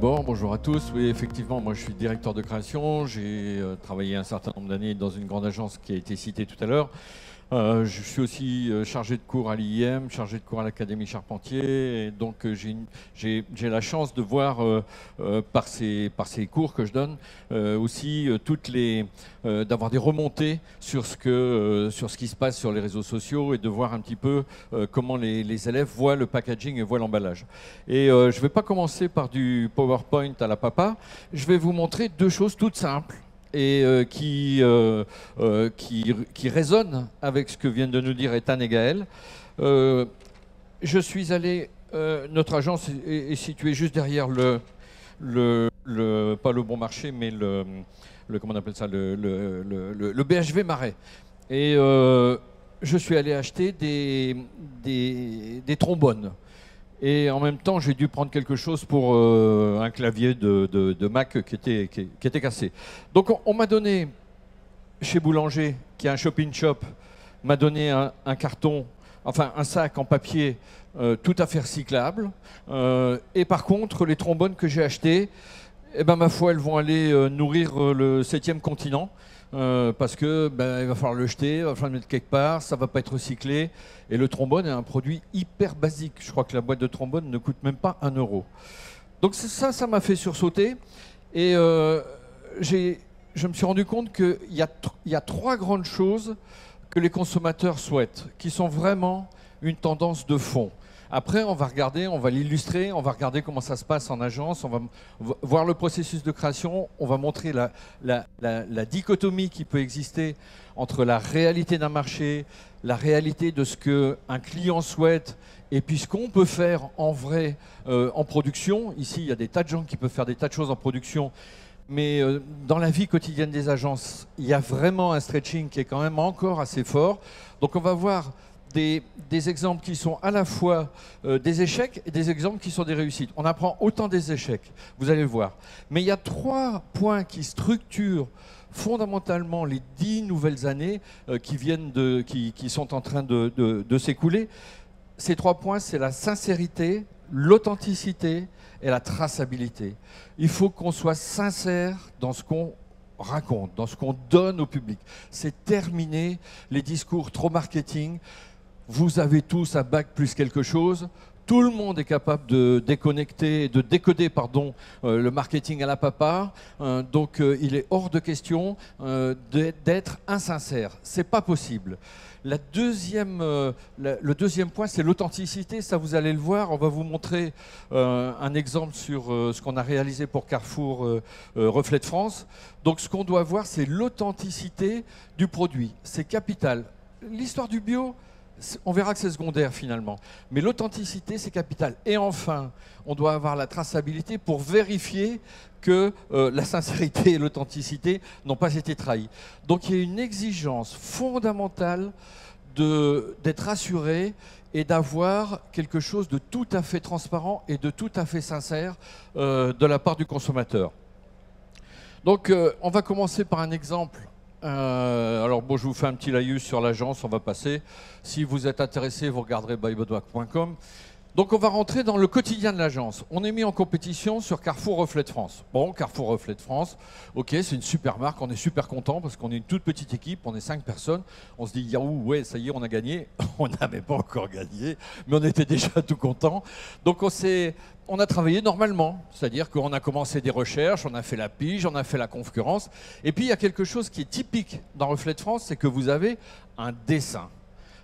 d'abord, bonjour à tous. Oui, effectivement, moi je suis directeur de création. J'ai travaillé un certain nombre d'années dans une grande agence qui a été citée tout à l'heure. Je suis aussi chargé de cours à l'IIM, chargé de cours à l'Académie Charpentier. Et donc j'ai la chance de voir par ces cours que je donne aussi d'avoir des remontées sur ce qui se passe sur les réseaux sociaux et de voir un petit peu comment les élèves voient le packaging et voient l'emballage. Et je ne vais pas commencer par du PowerPoint à la papa. Je vais vous montrer deux choses toutes simples et qui résonnent avec ce que viennent de nous dire Ethan et Gaël. Je suis allé, notre agence est située juste derrière pas le Bon Marché, mais comment on appelle ça, le BHV Marais. Et je suis allé acheter des trombones. Et en même temps, j'ai dû prendre quelque chose pour un clavier de Mac qui était cassé. Donc on m'a donné, chez Boulanger, qui a un shop-in-shop, m'a donné un carton, enfin un sac en papier tout à fait recyclable. Et par contre, les trombones que j'ai achetés, eh ben, ma foi, elles vont aller nourrir le 7e continent. Parce que il va falloir le jeter, il va falloir le mettre quelque part, ça ne va pas être recyclé. Et le trombone est un produit hyper basique. Je crois que la boîte de trombone ne coûte même pas 1 euro. Donc ça m'a fait sursauter. Et je me suis rendu compte qu'il y a 3 grandes choses que les consommateurs souhaitent, qui sont vraiment une tendance de fond. Après, on va regarder, on va l'illustrer, on va regarder comment ça se passe en agence, on va voir le processus de création, on va montrer la dichotomie qui peut exister entre la réalité d'un marché, la réalité de ce qu'un client souhaite et puis ce qu'on peut faire en vrai en production. Ici, il y a des tas de gens qui peuvent faire des tas de choses en production. Mais dans la vie quotidienne des agences, il y a vraiment un stretching qui est quand même encore assez fort. Donc on va voir des exemples qui sont à la fois des échecs et des exemples qui sont des réussites. On apprend autant des échecs, vous allez le voir. Mais il y a 3 points qui structurent fondamentalement les 10 nouvelles années qui sont en train de s'écouler. Ces 3 points, c'est la sincérité, l'authenticité et la traçabilité. Il faut qu'on soit sincère dans ce qu'on raconte, dans ce qu'on donne au public. C'est terminé les discours trop marketing. Vous avez tous un bac plus quelque chose. Tout le monde est capable de décoder le marketing à la papa. Donc il est hors de question d'être insincère. C'est pas possible. Le deuxième point, c'est l'authenticité. Ça, vous allez le voir. On va vous montrer un exemple sur ce qu'on a réalisé pour Carrefour Reflet de France. Donc ce qu'on doit voir, c'est l'authenticité du produit. C'est capital. L'histoire du bio, on verra que c'est secondaire finalement. Mais l'authenticité, c'est capital. Et enfin, on doit avoir la traçabilité pour vérifier que la sincérité et l'authenticité n'ont pas été trahies. Donc il y a une exigence fondamentale d'être assuré et d'avoir quelque chose de tout à fait transparent et de tout à fait sincère de la part du consommateur. Donc on va commencer par un exemple. Alors bon, je vous fais un petit laïus sur l'agence, on va passer. Si vous êtes intéressé, vous regarderez bybodwac.com. Donc on va rentrer dans le quotidien de l'agence. On est mis en compétition sur Carrefour Reflet de France. Bon, Carrefour Reflet de France, ok, c'est une super marque, on est super content parce qu'on est une toute petite équipe, on est 5 personnes. On se dit, yahoo, ouais, ça y est, on a gagné. On n'avait pas encore gagné, mais on était déjà tout content. Donc on a travaillé normalement, c'est-à-dire qu'on a commencé des recherches, on a fait la pige, on a fait la concurrence. Et puis il y a quelque chose qui est typique dans Reflet de France, c'est que vous avez un dessin.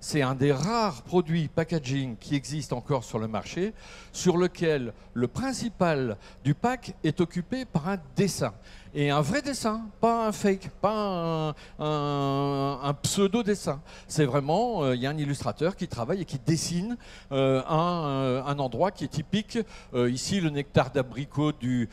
C'est un des rares produits packaging qui existent encore sur le marché, sur lequel le principal du pack est occupé par un dessin. Et un vrai dessin, pas un fake, pas un pseudo-dessin. C'est vraiment, il y a un illustrateur qui travaille et qui dessine un endroit qui est typique. Ici, le nectar d'abricot du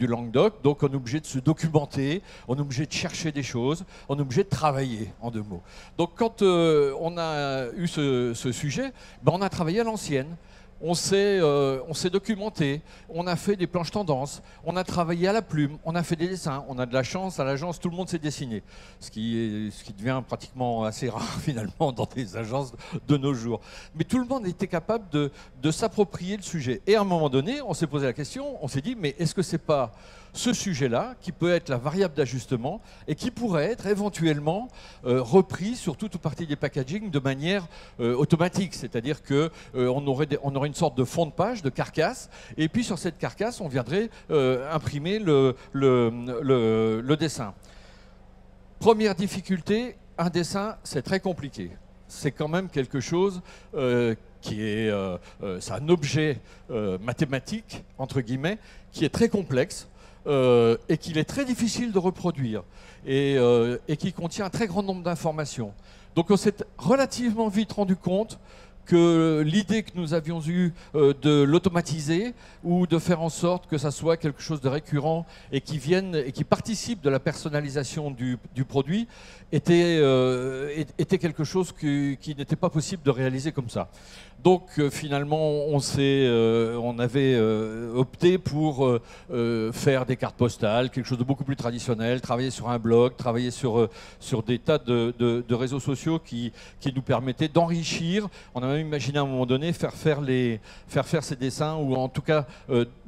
Languedoc. Donc, on est obligé de se documenter, on est obligé de chercher des choses, on est obligé de travailler, en 2 mots. Donc, quand on a eu ce sujet, on a travaillé à l'ancienne. on s'est documenté, on a fait des planches tendances, on a travaillé à la plume, on a fait des dessins. On a de la chance, à l'agence, tout le monde s'est dessiné. Ce qui devient pratiquement assez rare finalement dans des agences de nos jours. Mais tout le monde était capable de s'approprier le sujet. Et à un moment donné, on s'est posé la question, on s'est dit, mais est-ce que c'est pas ce sujet-là qui peut être la variable d'ajustement et qui pourrait être éventuellement repris sur toute ou partie des packaging de manière automatique, c'est-à-dire qu'on aurait une sorte de fond de page, de carcasse, et puis sur cette carcasse, on viendrait imprimer le dessin. Première difficulté, un dessin, c'est très compliqué. C'est quand même quelque chose qui est c'est un objet mathématique, entre guillemets, qui est très complexe. Et qu'il est très difficile de reproduire et qui contient un très grand nombre d'informations. Donc on s'est relativement vite rendu compte que l'idée que nous avions eue de l'automatiser ou de faire en sorte que ça soit quelque chose de récurrent et qui vienne et qui participe de la personnalisation du produit était quelque chose qui n'était pas possible de réaliser comme ça. Donc finalement, on avait opté pour faire des cartes postales, quelque chose de beaucoup plus traditionnel, travailler sur un blog, travailler sur des tas de réseaux sociaux qui nous permettaient d'enrichir. On a même imaginé à un moment donné faire faire ces dessins ou en tout cas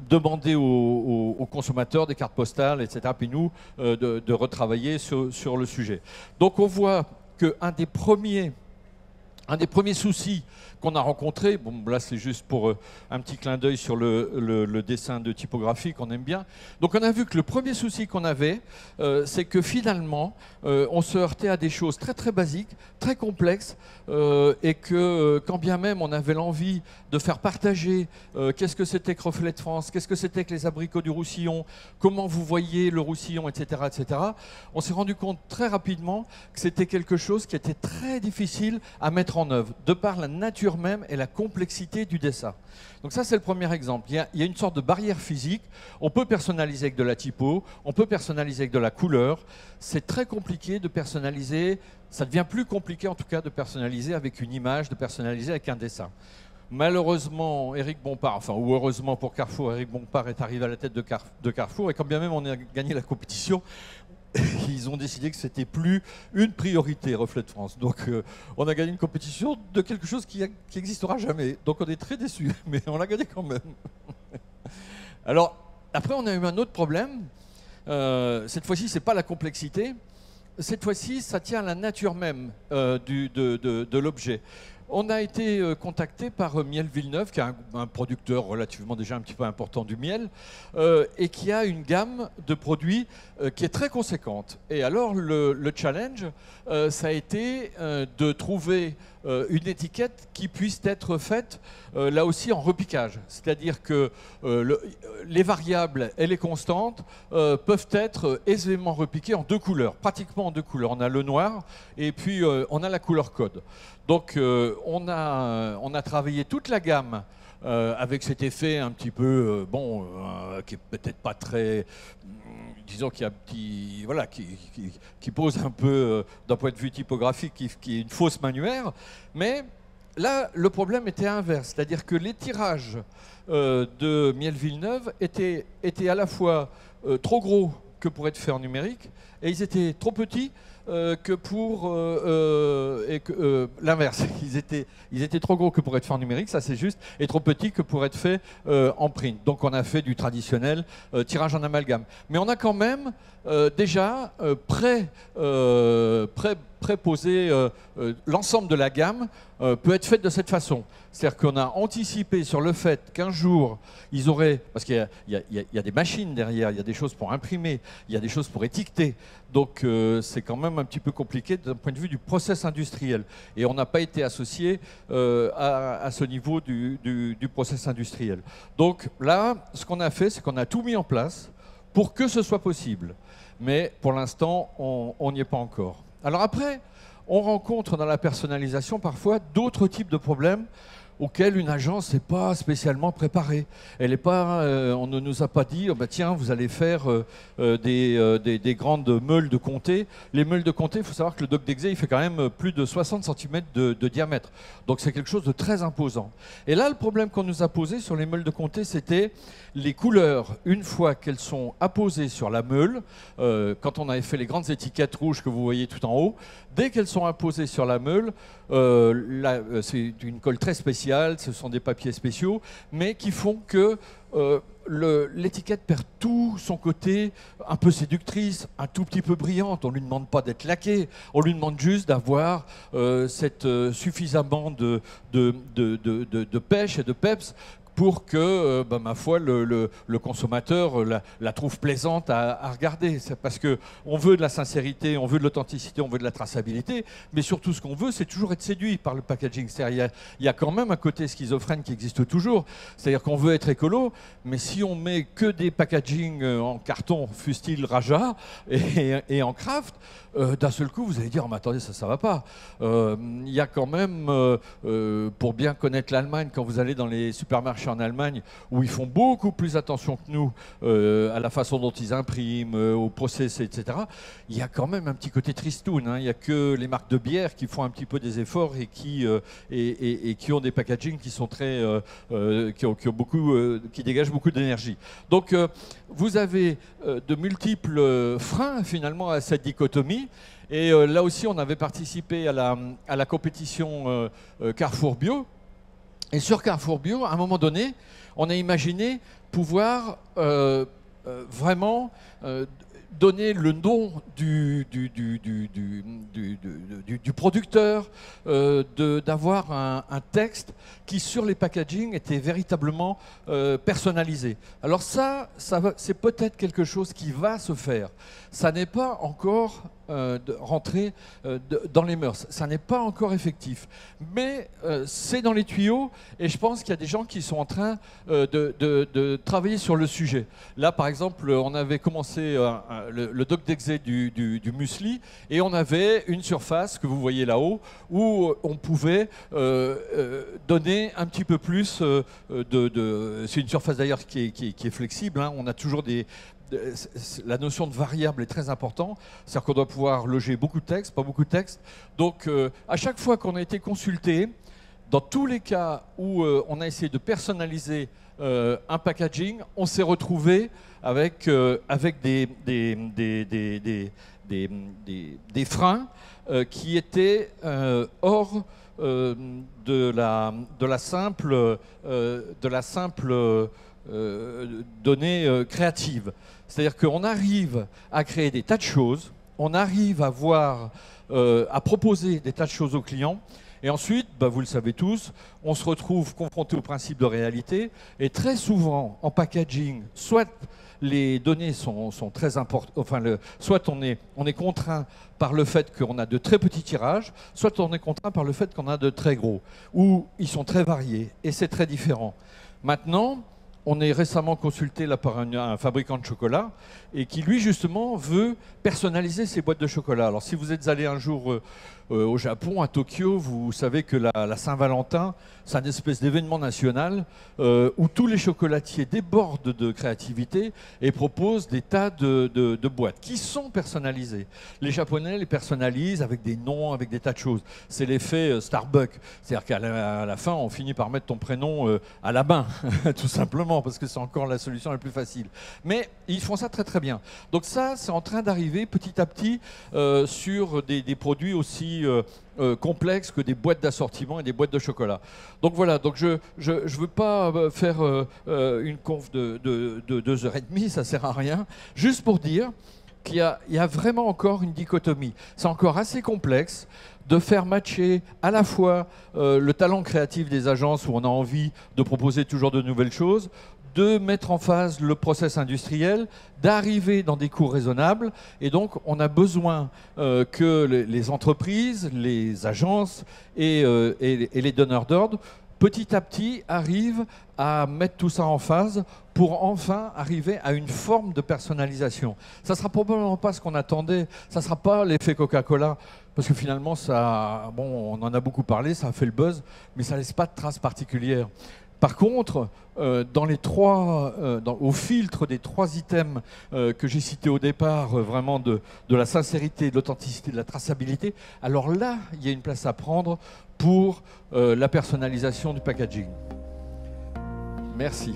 demander aux consommateurs des cartes postales, etc. Puis nous, de retravailler sur le sujet. Donc on voit qu'un des premiers soucis qu'on a rencontré, bon là c'est juste pour un petit clin d'œil sur le dessin de typographie qu'on aime bien. Donc on a vu que le premier souci qu'on avait, c'est que finalement on se heurtait à des choses très très basiques, très complexes, et que quand bien même on avait l'envie de faire partager qu'est-ce que c'était que Reflet de France, qu'est-ce que c'était que les abricots du Roussillon, comment vous voyez le Roussillon, etc., etc., on s'est rendu compte très rapidement que c'était quelque chose qui était très difficile à mettre en œuvre, de par la nature même et la complexité du dessin. Donc ça, c'est le premier exemple. Il y a une sorte de barrière physique. On peut personnaliser avec de la typo, on peut personnaliser avec de la couleur. C'est très compliqué de personnaliser, ça devient plus compliqué en tout cas de personnaliser avec une image, de personnaliser avec un dessin. Malheureusement, Éric Bompard, enfin, ou heureusement pour Carrefour, Éric Bompard est arrivé à la tête de Carrefour, et quand bien même on a gagné la compétition, ils ont décidé que c'était plus une priorité, Reflet de France. Donc on a gagné une compétition de quelque chose qui n'existera jamais. Donc on est très déçus, mais on l'a gagné quand même. Alors, après on a eu un autre problème. Cette fois-ci, ce n'est pas la complexité. Cette fois-ci, ça tient à la nature même de l'objet. On a été contacté par Miel Villeneuve, qui est un producteur relativement déjà un petit peu important du miel, et qui a une gamme de produits qui est très conséquente. Et alors le challenge, ça a été de trouver une étiquette qui puisse être faite là aussi en repiquage. C'est-à-dire que les variables et les constantes peuvent être aisément repiquées en deux couleurs, pratiquement en deux couleurs. On a le noir et puis on a la couleur code. Donc on a travaillé toute la gamme avec cet effet un petit peu, qui est peut-être pas très, disons qui pose un peu, d'un point de vue typographique, qui est une fausse manuaire. Mais là, le problème était inverse, c'est-à-dire que les tirages de Miel Villeneuve étaient à la fois trop gros que pour être faits en numérique, et ils étaient trop petits que pour l'inverse. Ils étaient trop gros que pour être fait en numérique, ça c'est juste, et trop petits que pour être fait en print. Donc on a fait du traditionnel tirage en amalgame. Mais on a quand même déjà préposé l'ensemble de la gamme peut être faite de cette façon. C'est-à-dire qu'on a anticipé sur le fait qu'un jour, ils auraient... Parce qu'il y a des machines derrière, il y a des choses pour imprimer, il y a des choses pour étiqueter. Donc c'est quand même un petit peu compliqué d'un point de vue du process industriel. Et on n'a pas été associé à ce niveau du process industriel. Donc là, ce qu'on a fait, c'est qu'on a tout mis en place pour que ce soit possible. Mais pour l'instant, on n'y est pas encore. Alors après, on rencontre dans la personnalisation parfois d'autres types de problèmes auxquelles une agence n'est pas spécialement préparée. Elle est pas, on ne nous a pas dit, oh bah tiens, vous allez faire des grandes meules de comté. Les meules de comté, il faut savoir que le dock d'Exé, il fait quand même plus de 60 cm de diamètre. Donc c'est quelque chose de très imposant. Et là, le problème qu'on nous a posé sur les meules de comté, c'était les couleurs. Une fois qu'elles sont apposées sur la meule, quand on avait fait les grandes étiquettes rouges que vous voyez tout en haut, dès qu'elles sont apposées sur la meule, c'est une colle très spéciale, ce sont des papiers spéciaux, mais qui font que l'étiquette perd tout son côté un peu séductrice, un tout petit peu brillante. On ne lui demande pas d'être laqué, on lui demande juste d'avoir suffisamment de pêche et de peps pour que, ma foi, le consommateur la trouve plaisante à regarder. C'est parce qu'on veut de la sincérité, on veut de l'authenticité, on veut de la traçabilité, mais surtout ce qu'on veut, c'est toujours être séduit par le packaging. Il y a quand même un côté schizophrène qui existe toujours, c'est-à-dire qu'on veut être écolo, mais si on met que des packaging en carton, fût-il Raja, et en craft, d'un seul coup, vous allez dire, oh, mais attendez, ça va pas. Il y a quand même, pour bien connaître l'Allemagne, quand vous allez dans les supermarchés en Allemagne, où ils font beaucoup plus attention que nous à la façon dont ils impriment, au process, etc., il y a quand même un petit côté tristoun. Hein. Il n'y a que les marques de bière qui font un petit peu des efforts et qui ont des packaging qui sont très, qui dégagent beaucoup d'énergie. Donc, vous avez de multiples freins finalement à cette dichotomie. Et là aussi, on avait participé à la compétition Carrefour Bio. Et sur Carrefour Bio, à un moment donné, on a imaginé pouvoir vraiment donner le nom du producteur, d'avoir un texte qui, sur les packaging, était véritablement personnalisé. Alors c'est peut-être quelque chose qui va se faire. Ça n'est pas encore rentré dans les mœurs. Ça n'est pas encore effectif. Mais c'est dans les tuyaux et je pense qu'il y a des gens qui sont en train de travailler sur le sujet. Là, par exemple, on avait commencé le dock d'Exé du muesli et on avait une surface que vous voyez là-haut où on pouvait donner un petit peu plus c'est une surface d'ailleurs qui est flexible. Hein. On a toujours la notion de variable est très importante, c'est-à-dire qu'on doit pouvoir loger beaucoup de texte, pas beaucoup de texte. Donc à chaque fois qu'on a été consulté, dans tous les cas où on a essayé de personnaliser un packaging, on s'est retrouvé avec des freins qui étaient hors de la simple donnée créative. C'est-à-dire qu'on arrive à créer des tas de choses, on arrive à proposer des tas de choses aux clients, et ensuite, vous le savez tous, on se retrouve confronté au principe de réalité, et très souvent, en packaging, soit les données sont très importantes, enfin, soit on est contraint par le fait qu'on a de très petits tirages, soit on est contraint par le fait qu'on a de très gros, ou ils sont très variés, et c'est très différent. Maintenant, on est récemment consulté là par un fabricant de chocolat et qui, lui, justement, veut personnaliser ses boîtes de chocolat. Alors, si vous êtes allé un jour au Japon, à Tokyo, vous savez que la Saint-Valentin, c'est une espèce d'événement national où tous les chocolatiers débordent de créativité et proposent des tas de boîtes qui sont personnalisées. Les Japonais les personnalisent avec des noms, avec des tas de choses. C'est l'effet Starbucks. C'est-à-dire qu'à la fin, on finit par mettre ton prénom à la main, tout simplement, parce que c'est encore la solution la plus facile. Mais ils font ça très très bien. Donc ça, c'est en train d'arriver petit à petit sur des produits aussi complexes que des boîtes d'assortiment et des boîtes de chocolat. Donc voilà, donc je veux pas faire une conf de 2h30, ça sert à rien. Juste pour dire qu'il y a vraiment encore une dichotomie. C'est encore assez complexe de faire matcher à la fois le talent créatif des agences où on a envie de proposer toujours de nouvelles choses, de mettre en phase le process industriel, d'arriver dans des coûts raisonnables. Et donc, on a besoin que les entreprises, les agences et les donneurs d'ordre petit à petit, arrive à mettre tout ça en phase pour enfin arriver à une forme de personnalisation. Ça ne sera probablement pas ce qu'on attendait, ça ne sera pas l'effet Coca-Cola, parce que finalement, ça, bon, on en a beaucoup parlé, ça a fait le buzz, mais ça ne laisse pas de traces particulières. Par contre, au filtre des 3 items que j'ai cités au départ, vraiment de la sincérité, de l'authenticité, de la traçabilité, alors là, il y a une place à prendre pour la personnalisation du packaging. Merci.